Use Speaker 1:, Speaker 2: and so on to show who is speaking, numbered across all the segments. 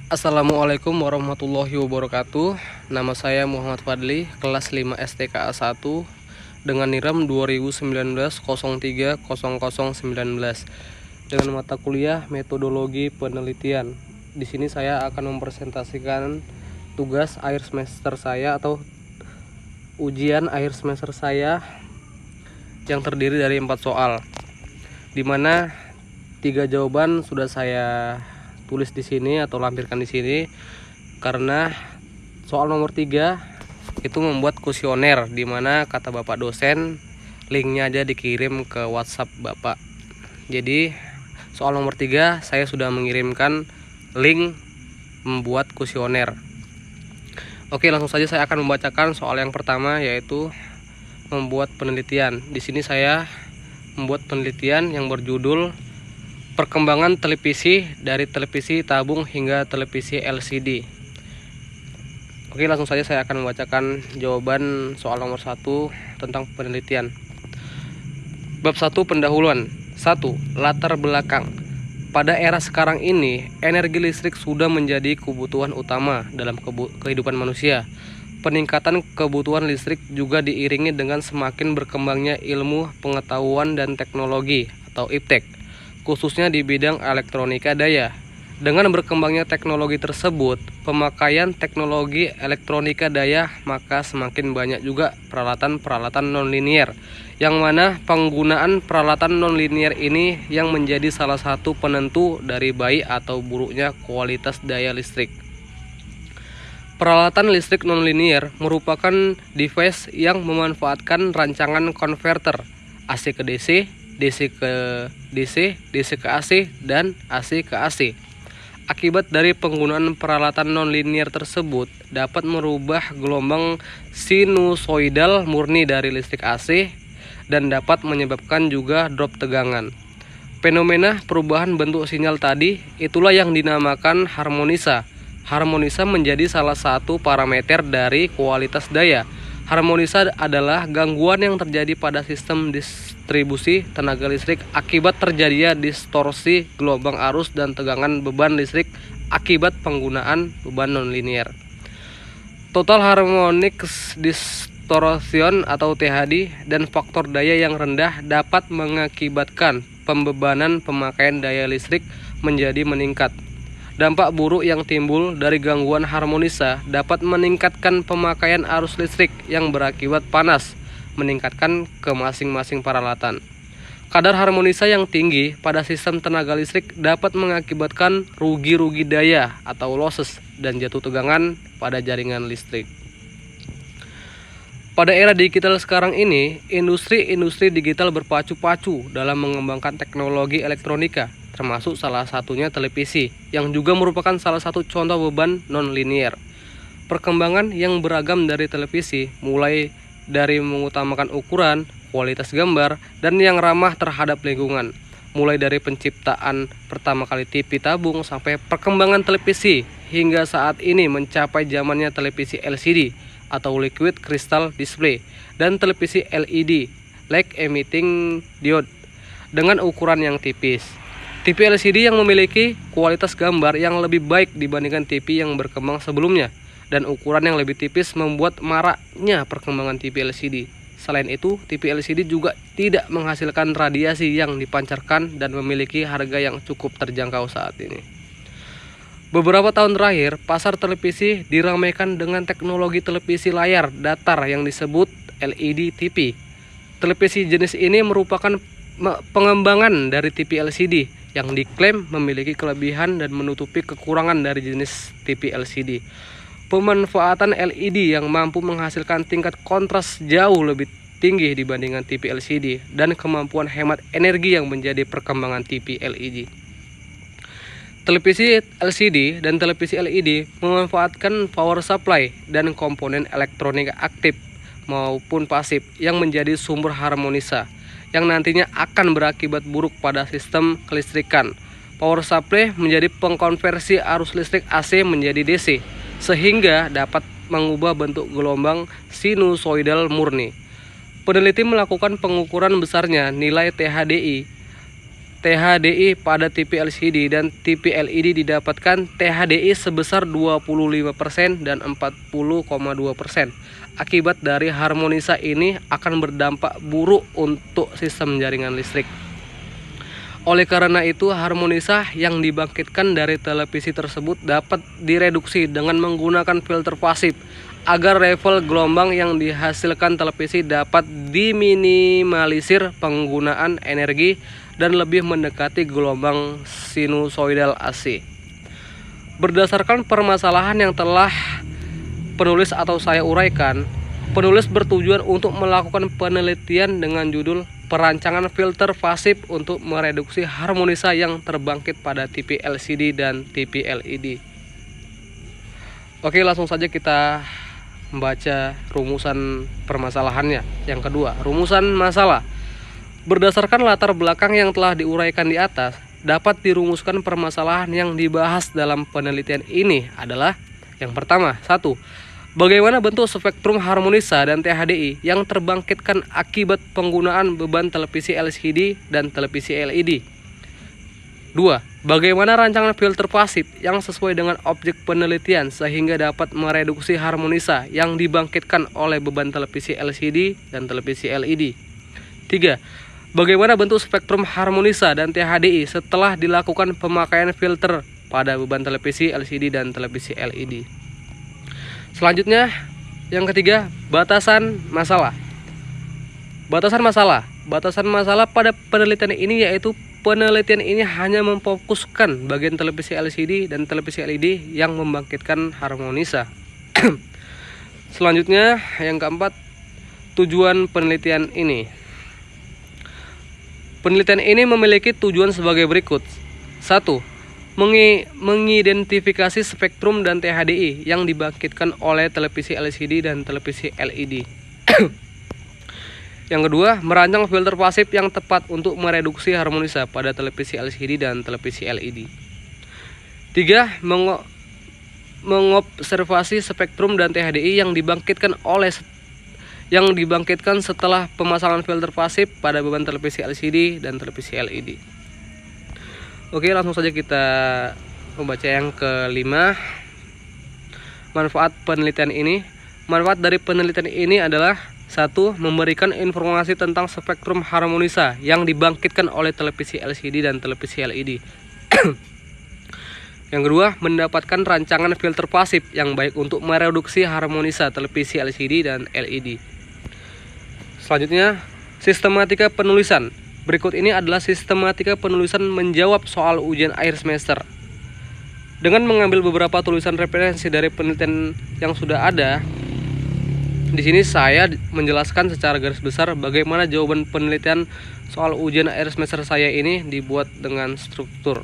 Speaker 1: Assalamualaikum warahmatullahi wabarakatuh. Nama saya Muhammad Fadli, kelas 5 STKA 1 dengan NIRAM 2019-03-0019 dengan mata kuliah metodologi penelitian. Di sini saya akan mempresentasikan tugas akhir semester saya atau ujian akhir semester saya yang terdiri dari 4 soal, di mana 3 jawaban sudah saya tulis di sini atau lampirkan di sini, karena soal nomor 3 itu membuat kuesioner, di mana kata Bapak dosen linknya aja dikirim ke WhatsApp Bapak. Jadi soal nomor 3 saya sudah mengirimkan link membuat kuesioner. Oke, langsung saja saya akan membacakan soal yang pertama, yaitu membuat penelitian. Di sini saya membuat penelitian yang berjudul perkembangan televisi dari televisi tabung hingga televisi LCD. Oke, langsung saja saya akan membacakan jawaban soal nomor 1 tentang penelitian. Bab 1, pendahuluan. 1. Latar belakang. Pada era sekarang ini, energi listrik sudah menjadi kebutuhan utama dalam kehidupan manusia. Peningkatan kebutuhan listrik juga diiringi dengan semakin berkembangnya ilmu pengetahuan dan teknologi atau iptek, khususnya di bidang elektronika daya. Dengan berkembangnya teknologi tersebut, pemakaian teknologi elektronika daya, maka semakin banyak juga peralatan-peralatan nonlinier, yang mana penggunaan peralatan nonlinier ini yang menjadi salah satu penentu dari baik atau buruknya kualitas daya listrik. Peralatan listrik nonlinier merupakan device yang memanfaatkan rancangan konverter AC ke DC, DC ke DC, DC ke AC, dan AC ke AC. Akibat dari penggunaan peralatan nonlinier tersebut dapat merubah gelombang sinusoidal murni dari listrik AC dan dapat menyebabkan juga drop tegangan. Fenomena perubahan bentuk sinyal tadi itulah yang dinamakan harmonisa. Harmonisa menjadi salah satu parameter dari kualitas daya. Harmonisa adalah gangguan yang terjadi pada sistem distribusi tenaga listrik akibat terjadinya distorsi gelombang arus dan tegangan beban listrik akibat penggunaan beban nonlinier. Total harmonic distortion atau THD dan faktor daya yang rendah dapat mengakibatkan pembebanan pemakaian daya listrik menjadi meningkat. Dampak buruk yang timbul dari gangguan harmonisa dapat meningkatkan pemakaian arus listrik yang berakibat panas, meningkatkan ke masing-masing peralatan. Kadar harmonisa yang tinggi pada sistem tenaga listrik dapat mengakibatkan rugi-rugi daya atau losses dan jatuh tegangan pada jaringan listrik. Pada era digital sekarang ini, industri digital berpacu-pacu dalam mengembangkan teknologi elektronika, termasuk salah satunya televisi, yang juga merupakan salah satu contoh beban non-linier. Perkembangan yang beragam dari televisi, mulai dari mengutamakan ukuran, kualitas gambar, dan yang ramah terhadap lingkungan. Mulai dari penciptaan pertama kali TV tabung sampai perkembangan televisi hingga saat ini mencapai zamannya televisi LCD atau Liquid Crystal Display dan televisi LED, Light Emitting Diode, dengan ukuran yang tipis. TV LCD yang memiliki kualitas gambar yang lebih baik dibandingkan TV yang berkembang sebelumnya, dan ukuran yang lebih tipis membuat maraknya perkembangan TV LCD. Selain itu, TV LCD juga tidak menghasilkan radiasi yang dipancarkan dan memiliki harga yang cukup terjangkau saat ini. Beberapa tahun terakhir, pasar televisi diramaikan dengan teknologi televisi layar datar yang disebut LED TV. Televisi jenis ini merupakan pengembangan dari TV LCD yang diklaim memiliki kelebihan dan menutupi kekurangan dari jenis TV LCD. Pemanfaatan LED yang mampu menghasilkan tingkat kontras jauh lebih tinggi dibandingkan TV LCD dan kemampuan hemat energi yang menjadi perkembangan TV LED. Televisi LCD dan televisi LED memanfaatkan power supply dan komponen elektronik aktif maupun pasif yang menjadi sumber harmonisa yang nantinya akan berakibat buruk pada sistem kelistrikan. Power supply menjadi pengkonversi arus listrik AC menjadi DC, sehingga dapat mengubah bentuk gelombang sinusoidal murni. Peneliti melakukan pengukuran besarnya nilai THDI THDI pada TV LCD dan TV LED didapatkan THDI sebesar 25% dan 40,2%. Akibat dari harmonisa ini akan berdampak buruk untuk sistem jaringan listrik. Oleh karena itu, harmonisa yang dibangkitkan dari televisi tersebut dapat direduksi dengan menggunakan filter pasif agar level gelombang yang dihasilkan televisi dapat diminimalisir penggunaan energi dan lebih mendekati gelombang sinusoidal AC. Berdasarkan permasalahan yang telah penulis atau saya uraikan, penulis bertujuan untuk melakukan penelitian dengan judul Perancangan filter pasif untuk mereduksi harmonisa yang terbangkit pada TV LCD dan TV LED. Oke, langsung saja kita membaca rumusan permasalahannya. Yang kedua, rumusan masalah. Berdasarkan latar belakang yang telah diuraikan di atas, dapat dirumuskan permasalahan yang dibahas dalam penelitian ini adalah yang pertama, 1. Bagaimana bentuk spektrum harmonisa dan THDI yang terbangkitkan akibat penggunaan beban televisi LCD dan televisi LED? 2. Bagaimana rancangan filter pasif yang sesuai dengan objek penelitian sehingga dapat mereduksi harmonisa yang dibangkitkan oleh beban televisi LCD dan televisi LED? 3. Bagaimana bentuk spektrum harmonisa dan THDI setelah dilakukan pemakaian filter pada beban televisi LCD dan televisi LED? Selanjutnya, yang ketiga, batasan masalah. Batasan masalah pada penelitian ini yaitu penelitian ini hanya memfokuskan bagian televisi LCD dan televisi LED yang membangkitkan harmonisa. Selanjutnya, yang keempat, tujuan penelitian ini. Penelitian ini memiliki tujuan sebagai berikut. 1. Mengidentifikasi spektrum dan THDI yang dibangkitkan oleh televisi LCD dan televisi LED. Yang kedua, merancang filter pasif yang tepat untuk mereduksi harmonisa pada televisi LCD dan televisi LED. 3. Mengobservasi spektrum dan THDI yang dibangkitkan setelah pemasangan filter pasif pada beban televisi LCD dan televisi LED. Oke, langsung saja kita membaca yang kelima. Manfaat penelitian ini. Manfaat dari penelitian ini adalah 1. Memberikan informasi tentang spektrum harmonisa yang dibangkitkan oleh televisi LCD dan televisi LED. Yang kedua, mendapatkan rancangan filter pasif yang baik untuk mereduksi harmonisa televisi LCD dan LED. Selanjutnya, sistematika penulisan. Berikut ini adalah sistematika penulisan menjawab soal ujian akhir semester. Dengan mengambil beberapa tulisan referensi dari penelitian yang sudah ada, di sini saya menjelaskan secara garis besar bagaimana jawaban penelitian soal ujian akhir semester saya ini dibuat dengan terstruktur.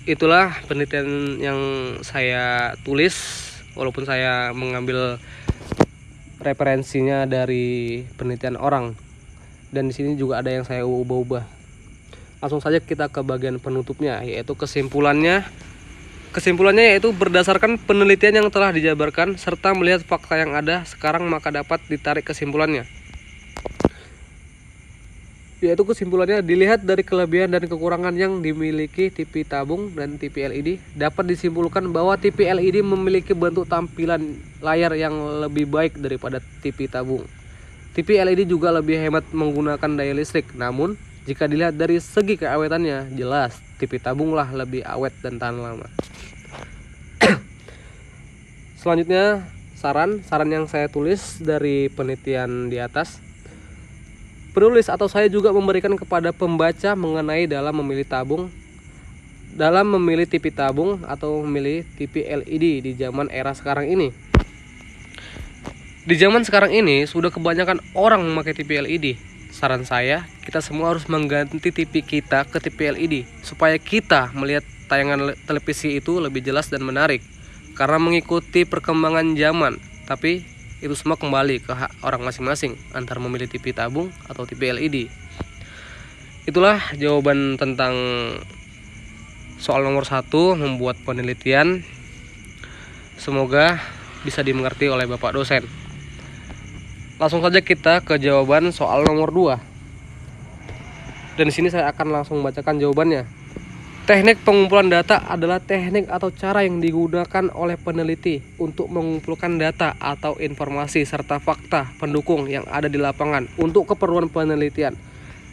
Speaker 1: Itulah penelitian yang saya tulis, walaupun saya mengambil referensinya dari penelitian orang, dan di sini juga ada yang saya ubah-ubah. Langsung saja kita ke bagian penutupnya, yaitu kesimpulannya. Kesimpulannya yaitu berdasarkan penelitian yang telah dijabarkan serta melihat fakta yang ada sekarang, maka dapat ditarik kesimpulannya. Yaitu kesimpulannya, dilihat dari kelebihan dan kekurangan yang dimiliki TV tabung dan TV LED, dapat disimpulkan bahwa TV LED memiliki bentuk tampilan layar yang lebih baik daripada TV tabung. TV LED juga lebih hemat menggunakan daya listrik, namun jika dilihat dari segi keawetannya, jelas TV tabunglah lebih awet dan tahan lama. Selanjutnya, saran yang saya tulis dari penelitian di atas. Penulis atau saya juga memberikan kepada pembaca mengenai dalam memilih TV tabung atau memilih TV LED di zaman era sekarang ini. Di zaman sekarang ini sudah kebanyakan orang memakai TV LED. Saran saya, kita semua harus mengganti TV kita ke TV LED supaya kita melihat tayangan televisi itu lebih jelas dan menarik karena mengikuti perkembangan zaman. Tapi itu semua kembali ke hak orang masing-masing antara memilih TV tabung atau TV LED. Itulah jawaban tentang soal nomor 1, membuat penelitian. Semoga bisa dimengerti oleh Bapak dosen. Langsung saja kita ke jawaban soal nomor 2. Dan di sini saya akan langsung membacakan jawabannya. Teknik pengumpulan data adalah teknik atau cara yang digunakan oleh peneliti untuk mengumpulkan data atau informasi serta fakta pendukung yang ada di lapangan untuk keperluan penelitian.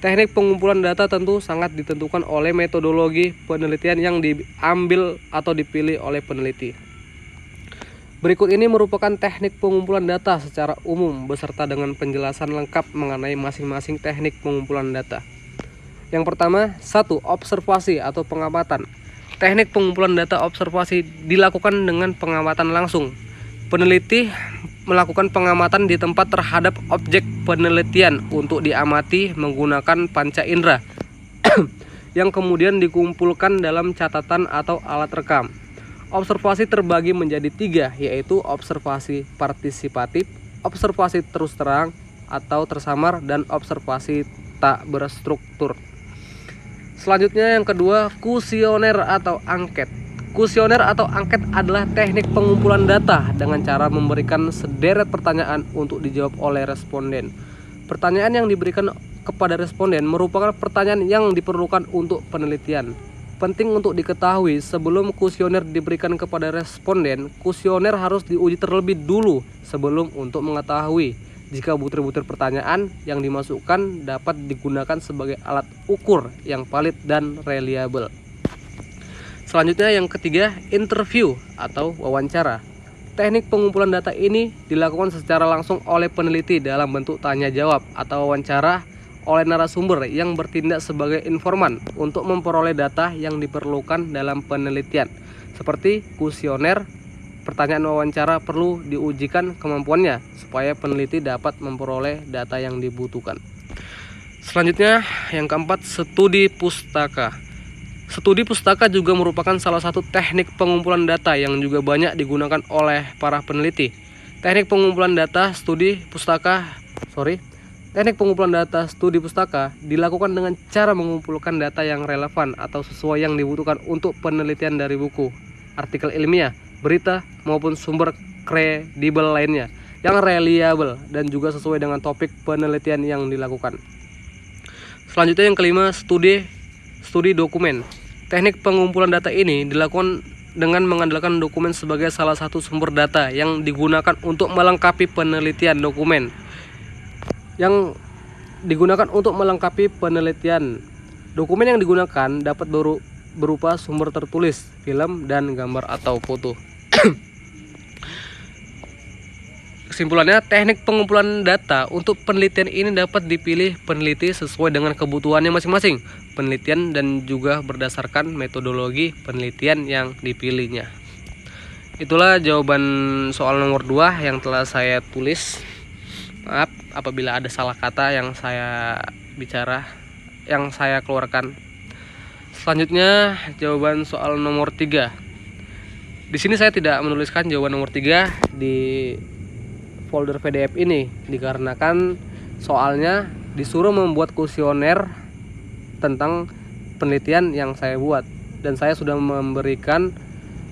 Speaker 1: Teknik pengumpulan data tentu sangat ditentukan oleh metodologi penelitian yang diambil atau dipilih oleh peneliti. Berikut ini merupakan teknik pengumpulan data secara umum beserta dengan penjelasan lengkap mengenai masing-masing teknik pengumpulan data. Yang pertama, 1. Observasi atau pengamatan. Teknik pengumpulan data observasi dilakukan dengan pengamatan langsung. Peneliti melakukan pengamatan di tempat terhadap objek penelitian untuk diamati menggunakan panca indera yang kemudian dikumpulkan dalam catatan atau alat rekam. Observasi terbagi menjadi 3, yaitu observasi partisipatif, observasi terus terang atau tersamar, dan observasi tak berstruktur. Selanjutnya yang kedua, kuesioner atau angket. Kuesioner atau angket adalah teknik pengumpulan data dengan cara memberikan sederet pertanyaan untuk dijawab oleh responden. Pertanyaan yang diberikan kepada responden merupakan pertanyaan yang diperlukan untuk penelitian. Penting untuk diketahui, sebelum kuesioner diberikan kepada responden, kuesioner harus diuji terlebih dulu sebelum untuk mengetahui jika butir-butir pertanyaan yang dimasukkan dapat digunakan sebagai alat ukur yang valid dan reliable. Selanjutnya yang ketiga, interview atau wawancara. Teknik pengumpulan data ini dilakukan secara langsung oleh peneliti dalam bentuk tanya jawab atau wawancara oleh narasumber yang bertindak sebagai informan untuk memperoleh data yang diperlukan dalam penelitian. Seperti kuesioner, pertanyaan wawancara perlu diujikan kemampuannya supaya peneliti dapat memperoleh data yang dibutuhkan. Selanjutnya yang keempat, studi pustaka. Studi pustaka juga merupakan salah satu teknik pengumpulan data yang juga banyak digunakan oleh para peneliti. Teknik pengumpulan data studi pustaka dilakukan dengan cara mengumpulkan data yang relevan atau sesuai yang dibutuhkan untuk penelitian dari buku, artikel ilmiah, berita, maupun sumber kredibel lainnya yang reliable dan juga sesuai dengan topik penelitian yang dilakukan. Selanjutnya yang kelima, studi dokumen. Teknik pengumpulan data ini dilakukan dengan mengandalkan dokumen sebagai salah satu sumber data yang digunakan untuk melengkapi penelitian. Dokumen yang digunakan dapat berupa sumber tertulis, film, dan gambar atau foto. Kesimpulannya, teknik pengumpulan data untuk penelitian ini dapat dipilih peneliti sesuai dengan kebutuhannya masing-masing penelitian dan juga berdasarkan metodologi penelitian yang dipilihnya. Itulah jawaban soal nomor 2 yang telah saya tulis. Maaf apabila ada salah kata yang saya keluarkan. Selanjutnya jawaban soal nomor 3. Di sini saya tidak menuliskan jawaban nomor 3 di folder PDF ini dikarenakan soalnya disuruh membuat kuesioner tentang penelitian yang saya buat dan saya sudah memberikan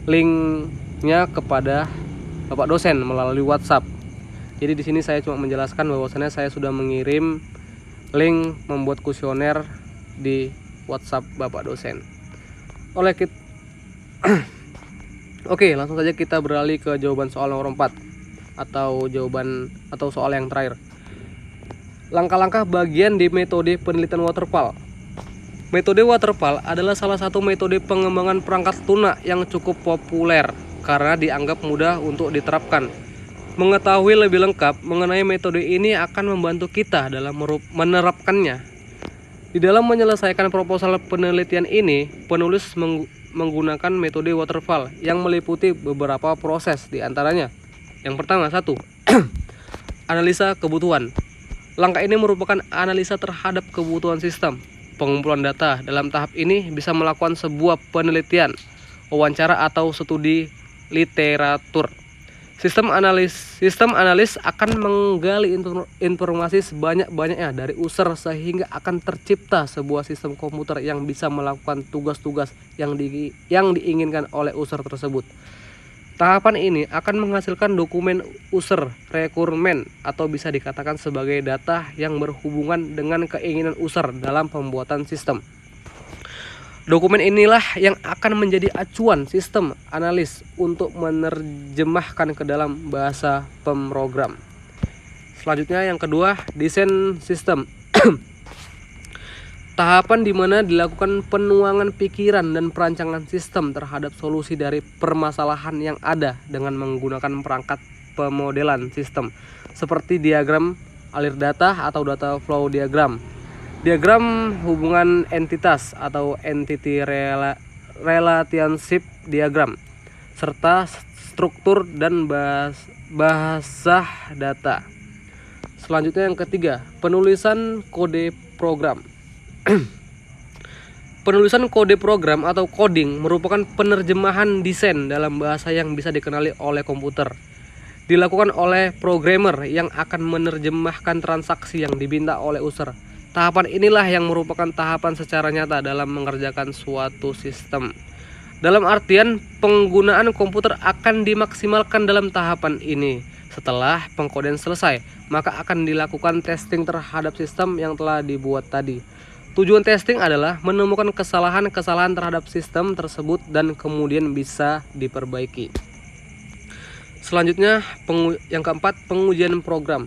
Speaker 1: linknya kepada Bapak dosen melalui WhatsApp. Jadi di sini saya cuma menjelaskan bahwasannya saya sudah mengirim link membuat kuesioner di WhatsApp Bapak dosen. Oke, langsung saja kita beralih ke jawaban soal nomor 4 atau soal yang terakhir. Langkah-langkah bagian di metode penelitian waterfall. Metode waterfall adalah salah satu metode pengembangan perangkat lunak yang cukup populer karena dianggap mudah untuk diterapkan. Mengetahui lebih lengkap mengenai metode ini akan membantu kita dalam menerapkannya. Di dalam menyelesaikan proposal penelitian ini, penulis menggunakan metode waterfall yang meliputi beberapa proses di antaranya. Yang pertama, 1. Analisa kebutuhan. Langkah ini merupakan analisa terhadap kebutuhan sistem pengumpulan data. Dalam tahap ini bisa melakukan sebuah penelitian, wawancara atau studi literatur. Sistem analis akan menggali informasi sebanyak-banyaknya dari user sehingga akan tercipta sebuah sistem komputer yang bisa melakukan tugas-tugas yang diinginkan oleh user tersebut. Tahapan ini akan menghasilkan dokumen user requirement atau bisa dikatakan sebagai data yang berhubungan dengan keinginan user dalam pembuatan sistem. Dokumen inilah yang akan menjadi acuan sistem analis untuk menerjemahkan ke dalam bahasa pemrogram. Selanjutnya yang kedua, desain sistem. Tahapan di mana dilakukan penuangan pikiran dan perancangan sistem terhadap solusi dari permasalahan yang ada dengan menggunakan perangkat pemodelan sistem seperti diagram alir data atau data flow diagram, diagram hubungan entitas atau entity relationship diagram, serta struktur dan bahasa data. Selanjutnya yang ketiga, penulisan kode program. Penulisan kode program atau coding merupakan penerjemahan desain dalam bahasa yang bisa dikenali oleh komputer. Dilakukan oleh programmer yang akan menerjemahkan transaksi yang diminta oleh user. Tahapan inilah yang merupakan tahapan secara nyata dalam mengerjakan suatu sistem. Dalam artian, penggunaan komputer akan dimaksimalkan dalam tahapan ini. Setelah pengkodean selesai, maka akan dilakukan testing terhadap sistem yang telah dibuat tadi. Tujuan testing adalah menemukan kesalahan-kesalahan terhadap sistem tersebut dan kemudian bisa diperbaiki. Selanjutnya, yang keempat, pengujian program.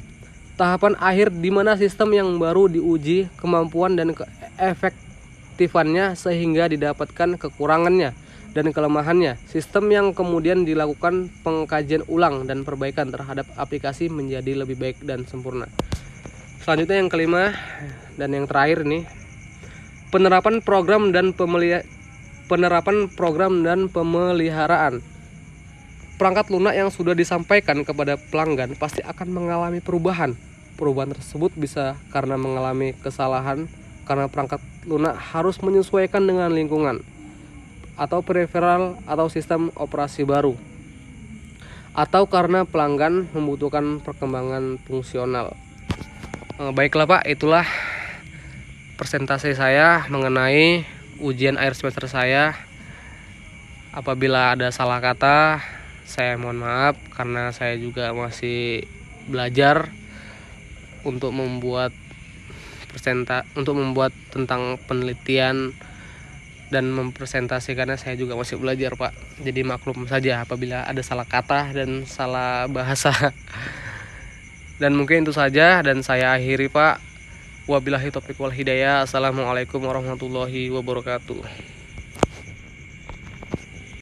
Speaker 1: Tahapan akhir di mana sistem yang baru diuji kemampuan dan keefektifannya sehingga didapatkan kekurangannya dan kelemahannya. Sistem yang kemudian dilakukan pengkajian ulang dan perbaikan terhadap aplikasi menjadi lebih baik dan sempurna. Selanjutnya yang kelima dan yang terakhir nih, penerapan program dan pemeliharaan. Perangkat lunak yang sudah disampaikan kepada pelanggan pasti akan mengalami perubahan. Perubahan tersebut bisa karena mengalami kesalahan karena perangkat lunak harus menyesuaikan dengan lingkungan atau peripheral atau sistem operasi baru, atau karena pelanggan membutuhkan perkembangan fungsional. Baiklah Pak, itulah presentasi saya mengenai ujian akhir semester saya. Apabila ada salah kata, saya mohon maaf karena saya juga masih belajar untuk membuat tentang penelitian dan mempresentasikannya. Saya juga masih belajar Pak, jadi maklum saja apabila ada salah kata dan salah bahasa. Dan mungkin itu saja dan saya akhiri Pak. Wabillahi taufiq wal hidayah. Assalamualaikum warahmatullahi wabarakatuh.